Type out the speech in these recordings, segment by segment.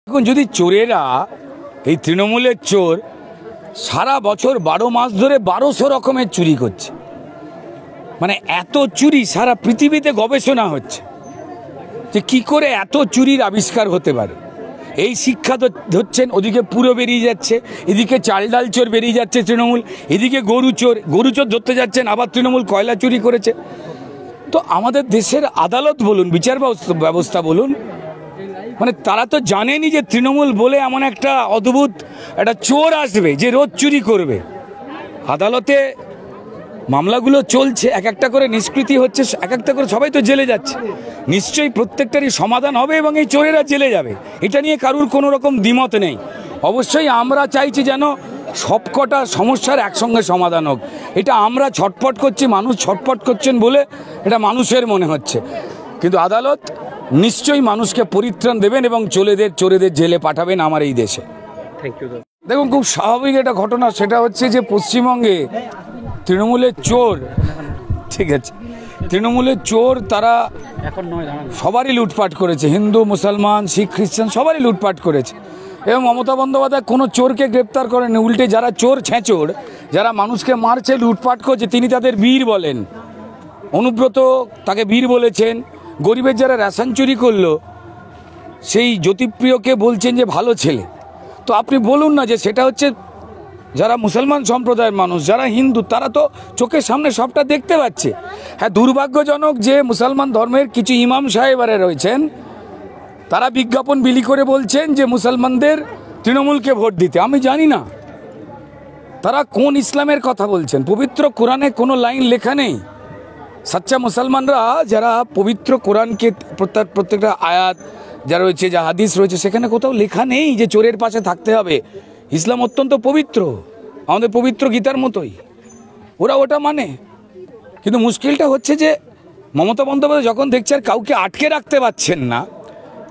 এখন যদি চোরেরা এই তৃণমূলের চোর সারা বছর 12 মাস ধরে 1200 রকমের চুরি করছে, মানে এত চুরি সারা পৃথিবীতে গবেষণা হচ্ছে যে কি করে এত চুরির আবিষ্কার হতে পারে। এই শিক্ষা ধরছেন, ওদিকে পুরো বেরিয়ে যাচ্ছে, এদিকে চাল ডাল চোর বেরিয়ে যাচ্ছে তৃণমূল, এদিকে গরু চোর ধরতে যাচ্ছেন, আবার তৃণমূল কয়লা চুরি করেছে। তো আমাদের দেশের আদালত বলুন, বিচার ব্যবস্থা বলুন, মানে তারা তো জানেনি যে তৃণমূল বলে এমন একটা অদ্ভুত একটা চোর আসবে যে রোজ চুরি করবে। আদালতে মামলাগুলো চলছে, এক একটা করে নিষ্কৃতি হচ্ছে, এক একটা করে সবাই তো জেলে যাচ্ছে। নিশ্চয়ই প্রত্যেকটারই সমাধান হবে এবং এই চোরেরা জেলে যাবে, এটা নিয়ে কারুর কোনো রকম দ্বিমত নেই। অবশ্যই আমরা চাইছি যেন সবকটা সমস্যার একসঙ্গে সমাধান হোক। এটা আমরা ছটফট করছি, মানুষ ছটফট করছেন বলে এটা মানুষের মনে হচ্ছে, কিন্তু আদালত নিশ্চয়ই মানুষকে পরিত্রাণ দেবেন এবং চোরেদের জেলে পাঠাবেন আমার এই দেশে। Thank you. দেখুন, খুব স্বাভাবিক একটা ঘটনা, সেটা হচ্ছে যে পশ্চিমবঙ্গে তৃণমূলের চোর, ঠিক আছে, তৃণমূলের চোর তারা সবারই লুটপাট করেছে, হিন্দু মুসলমান শিখ খ্রিস্টান সবারই লুটপাট করেছে। এবং মমতা বন্দ্যোপাধ্যায় কোনো চোরকে গ্রেপ্তার করেনি, উল্টে যারা চোর ছেঁচোর, যারা মানুষকে মারছে লুটপাট করছে তিনি তাদের বীর বলেন। অনুব্রত তাকে বীর বলেছেন। গরিবের যারা রেশন চুরি করলো সেই জ্যোতিপ্রিয়কে বলছেন যে ভালো ছেলে। তো আপনি বলুন না যে সেটা হচ্ছে যারা মুসলমান সম্প্রদায়ের মানুষ, যারা হিন্দু, তারা তো চোখের সামনে সবটা দেখতে পাচ্ছে। হ্যাঁ, দুর্ভাগ্যজনক যে মুসলমান ধর্মের কিছু ইমাম সাহেবরা রয়েছেন, তারা বিজ্ঞাপন বিলি করে বলছেন যে মুসলমানদের তৃণমূলকে ভোট দিতে। আমি জানি না তারা কোন ইসলামের কথা বলছেন, পবিত্র কোরআনে কোনো লাইন লেখা নেই। সাচ্চা মুসলমানরা যারা পবিত্র কোরআনকে প্রত্যেকটা আয়াত যা রয়েছে, যা হাদিস রয়েছে, সেখানে কোথাও লেখা নেই যে চোরের পাশে থাকতে হবে। ইসলাম অত্যন্ত পবিত্র, আমাদের পবিত্র গীতার মতোই, ওরা ওটা মানে। কিন্তু মুশকিলটা হচ্ছে যে মমতা বন্দ্যোপাধ্যায় যখন দেখছে আর কাউকে আটকে রাখতে পারছেন না,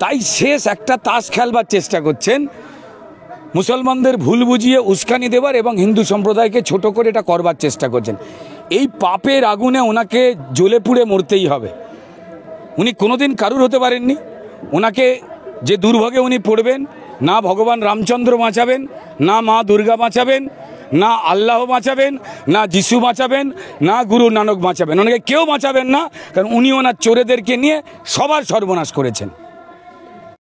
তাই শেষ একটা তাস খেলবার চেষ্টা করছেন, মুসলমানদের ভুল বুঝিয়ে উস্কানি দেবার এবং হিন্দু সম্প্রদায়কে ছোট করে এটা করবার চেষ্টা করছেন। এই পাপের আগুনে ওনাকে জ্বলে পুড়ে মরতেই হবে। উনি কোনোদিন কারুর হতে পারেননি, ওনাকে যে দুর্ভোগে উনি পড়বেন, না ভগবান রামচন্দ্র বাঁচাবেন, না মা দুর্গা বাঁচাবেন, না আল্লাহ বাঁচাবেন, না যিশু বাঁচাবেন, না গুরু নানক বাঁচাবেন, ওনাকে কেউ বাঁচাবেন না, কারণ উনি ওনার চোরেদেরকে নিয়ে সবার সর্বনাশ করেছেন।